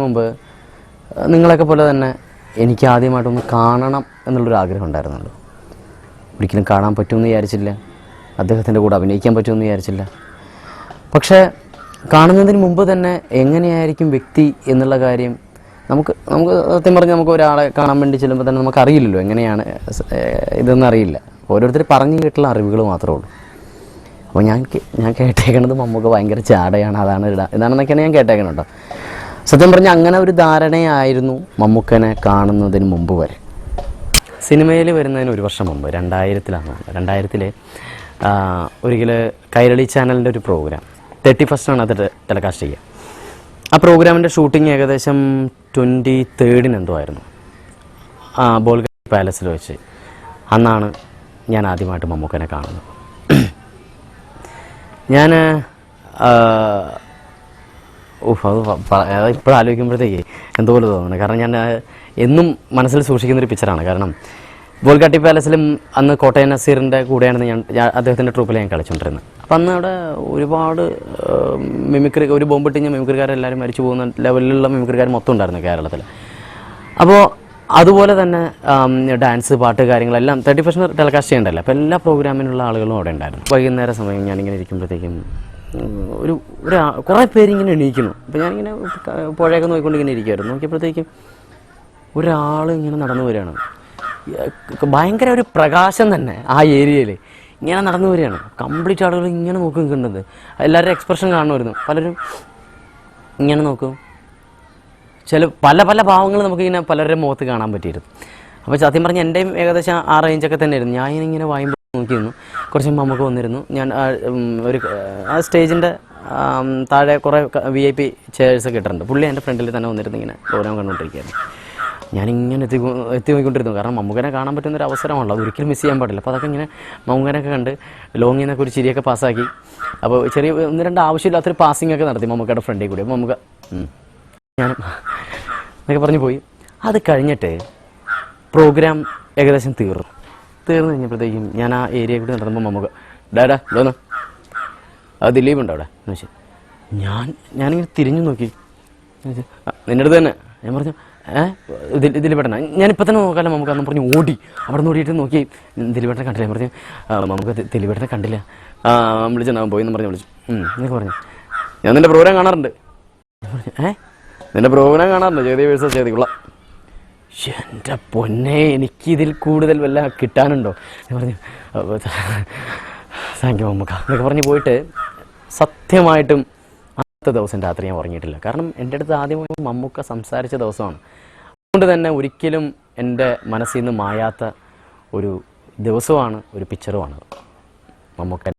മുമ്പ് നിങ്ങളൊക്കെ പോലെ തന്നെ എനിക്ക് ആദ്യമായിട്ടൊന്ന് കാണണം എന്നുള്ളൊരു ആഗ്രഹം ഉണ്ടായിരുന്നുള്ളൂ. ഒരിക്കലും കാണാൻ പറ്റുമെന്ന് വിചാരിച്ചില്ല, അദ്ദേഹത്തിൻ്റെ കൂടെ അഭിനയിക്കാൻ പറ്റുമെന്ന് വിചാരിച്ചില്ല. പക്ഷേ കാണുന്നതിന് മുമ്പ് തന്നെ എങ്ങനെയായിരിക്കും വ്യക്തി എന്നുള്ള കാര്യം നമുക്ക് സത്യം പറഞ്ഞാൽ നമുക്ക് ഒരാളെ കാണാൻ വേണ്ടി ചെല്ലുമ്പോൾ തന്നെ നമുക്കറിയില്ലല്ലോ എങ്ങനെയാണ് ഇതൊന്നും അറിയില്ല. ഓരോരുത്തർ പറഞ്ഞു കേട്ടുള്ള അറിവുകൾ മാത്രമേ ഉള്ളൂ. അപ്പോൾ ഞാൻ കേട്ടേക്കണത് മമ്മൂക്ക ഭയങ്കര ചാടയാണ്, ഇതാണെന്നൊക്കെയാണ് ഞാൻ കേട്ടേക്കണുണ്ടോ. സത്യം പറഞ്ഞാൽ അങ്ങനെ ഒരു ധാരണയായിരുന്നു മമ്മൂക്കനെ കാണുന്നതിന് മുമ്പ് വരെ. സിനിമയിൽ വരുന്നതിന് ഒരു വർഷം മുമ്പ് 2000 ഒരിക്കൽ കൈരളി ചാനലിൻ്റെ ഒരു പ്രോഗ്രാം 31 അത് ടെലികാസ്റ്റ് ചെയ്യുക. ആ പ്രോഗ്രാമിൻ്റെ ഷൂട്ടിംഗ് ഏകദേശം 23 എന്തോ ആയിരുന്നു, ബോൾഗാട്ടി പാലസിൽ വെച്ച്. അന്നാണ് ഞാൻ ആദ്യമായിട്ട് മമ്മൂക്കനെ കാണുന്നത്. ഞാൻ അത് ഇപ്പോൾ ആലോചിക്കുമ്പോഴത്തേക്ക് എന്തോപോലെ തോന്നുന്നു. കാരണം ഞാൻ എന്നും മനസ്സിൽ സൂക്ഷിക്കുന്നൊരു പിക്ചറാണ്. കാരണം ബോൾഗാട്ടി പാലസിലും അന്ന് കോട്ടയം നസീറിൻ്റെ കൂടെയാണ് ഞാൻ അദ്ദേഹത്തിൻ്റെ ട്രൂപ്പിൽ ഞാൻ കളിച്ചുകൊണ്ടിരുന്നത്. അപ്പം അന്ന് അവിടെ ഒരുപാട് മിമിക്രി, ഒരു ബോംബിട്ടിഞ്ഞ മിമിക്രിക്കാരെല്ലാവരും മരിച്ചു പോകുന്ന ലെവലിലുള്ള മിമിക്രിക്കാർ മൊത്തം ഉണ്ടായിരുന്നു കേരളത്തിൽ. അപ്പോൾ അതുപോലെ തന്നെ ഡാൻസ്, പാട്ട്, കാര്യങ്ങളെല്ലാം 31 ടെലികാസ്റ്റ് ചെയ്യണ്ടല്ലോ. അപ്പോൾ എല്ലാ പ്രോഗ്രാമിനുള്ള ആളുകളും അവിടെ ഉണ്ടായിരുന്നു. വൈകുന്നേരം സമയം ഞാനിങ്ങനെ ഇരിക്കുമ്പോഴത്തേക്കും കുറേ പേരിങ്ങനെ എണീക്കുന്നു. അപ്പോൾ ഞാനിങ്ങനെ പുഴയൊക്കെ നോക്കിക്കൊണ്ട് ഇങ്ങനെ ഇരിക്കുമായിരുന്നു. നോക്കിയപ്പോഴത്തേക്കും ഒരാൾ ഇങ്ങനെ നടന്നു വരികയാണ്. ഭയങ്കര ഒരു പ്രകാശം തന്നെ ആ ഏരിയയിൽ ഇങ്ങനെ നടന്നു വരികയാണ്. കംപ്ലീറ്റ് ആളുകൾ ഇങ്ങനെ നോക്കി നിൽക്കുന്നത്, എല്ലാവരുടെ എക്സ്പ്രഷൻ കാണുമായിരുന്നു. പലരും ഇങ്ങനെ നോക്കും, പല ഭാവങ്ങൾ നമുക്കിങ്ങനെ പലരുടെ മുഖത്ത് കാണാൻ പറ്റിയിരുന്നു. അപ്പോൾ സത്യം പറഞ്ഞാൽ എൻ്റെയും ഏകദേശം ആ റേഞ്ചൊക്കെ തന്നെയായിരുന്നു. ഞാനിങ്ങനെ വായുമ്പോൾ നോക്കി നിന്നു. കുറച്ച് നമുക്ക് വന്നിരുന്നു. ഞാൻ ആ സ്റ്റേജിൻ്റെ താഴെ കുറേ VIP ചെയർസൊക്കെ ഇട്ടിട്ടുണ്ട്. പുള്ളി എൻ്റെ ഫ്രണ്ടിൽ തന്നെ വന്നിരുന്നു ഇങ്ങനെ പ്രോഗ്രാം കണ്ടുകൊണ്ടിരിക്കുകയായിരുന്നു. ഞാനിങ്ങനെ എത്തി നോക്കിക്കൊണ്ടിരുന്നു. കാരണം മമ്മൂക്കനെ കാണാൻ പറ്റുന്നൊരു അവസരമാണല്ലോ, അതൊരിക്കലും മിസ് ചെയ്യാൻ പാടില്ല. അപ്പോൾ അതൊക്കെ ഇങ്ങനെ മമ്മൂക്കനൊക്കെ കണ്ട് ലോങ്ങിൽ നിന്നൊക്കെ ഒരു ചിരിയൊക്കെ പാസ്സാക്കി. അപ്പോൾ ചെറിയ 1-2 ആവശ്യമില്ലാത്തൊരു പാസിംഗ് ഒക്കെ നടത്തി മമ്മൂക്കയുടെ ഫ്രണ്ടിൽ കൂടി. അപ്പോൾ മമ്മൂക്ക ഞാനും എന്നൊക്കെ പറഞ്ഞു പോയി. അത് കഴിഞ്ഞിട്ട് പ്രോഗ്രാം ഏകദേശം തീർന്നു കഴിഞ്ഞപ്പോഴത്തേക്കും ഞാൻ ആ ഏരിയ കൂടി നടന്നപ്പോൾ മമ്മൂക്ക ഡാഡാ ഇതൊന്ന് അത് ദിലീപ് ഉണ്ടോ അവിടെ എന്ന് വെച്ചാൽ ഞാനിങ്ങനെ തിരിഞ്ഞു നോക്കി. നിൻ്റെ അടുത്ത് തന്നെ ഞാൻ പറഞ്ഞു ദിലീപേട്ടനാ, ഞാനിപ്പോൾ തന്നെ നോക്കാമല്ലോ നമുക്ക് അന്ന് പറഞ്ഞു ഓടി. അവിടെ നിന്ന് ഓടിയിട്ട് നോക്കി ദിലീപേട്ടനെ കണ്ടില്ല. പറഞ്ഞു നമുക്ക് ദിലീപേട്ടനെ കണ്ടില്ല, വിളിച്ചിട്ടുണ്ടാകും പോയി എന്ന് വിളിച്ചു എന്നൊക്കെ പറഞ്ഞു. ഞാൻ നിൻ്റെ പ്രോഗ്രാം കാണാറുണ്ട്. നിൻ്റെ പ്രോഗ്രാം കാണാറുണ്ട്, ചെയ്തി വേഴ്സസ് ചെയ്തി കൊള്ളാം. എൻ്റെ പൊന്നെ, എനിക്കിതിൽ കൂടുതൽ വല്ല കിട്ടാനുണ്ടോ എന്ന് പറഞ്ഞു. താങ്ക് യു മമ്മൂക്ക എന്നൊക്കെ പറഞ്ഞ് പോയിട്ട് സത്യമായിട്ടും അടുത്ത ദിവസം രാത്രി ഞാൻ ഉറങ്ങിയിട്ടില്ല. കാരണം എൻ്റെ അടുത്ത് ആദ്യമായി മമ്മൂക്ക സംസാരിച്ച ദിവസമാണ്. അതുകൊണ്ട് തന്നെ ഒരിക്കലും എൻ്റെ മനസ്സിൽ നിന്ന് മായാത്ത ഒരു ദിവസമാണ്, ഒരു പിക്ചറുമാണ് മമ്മൂക്ക.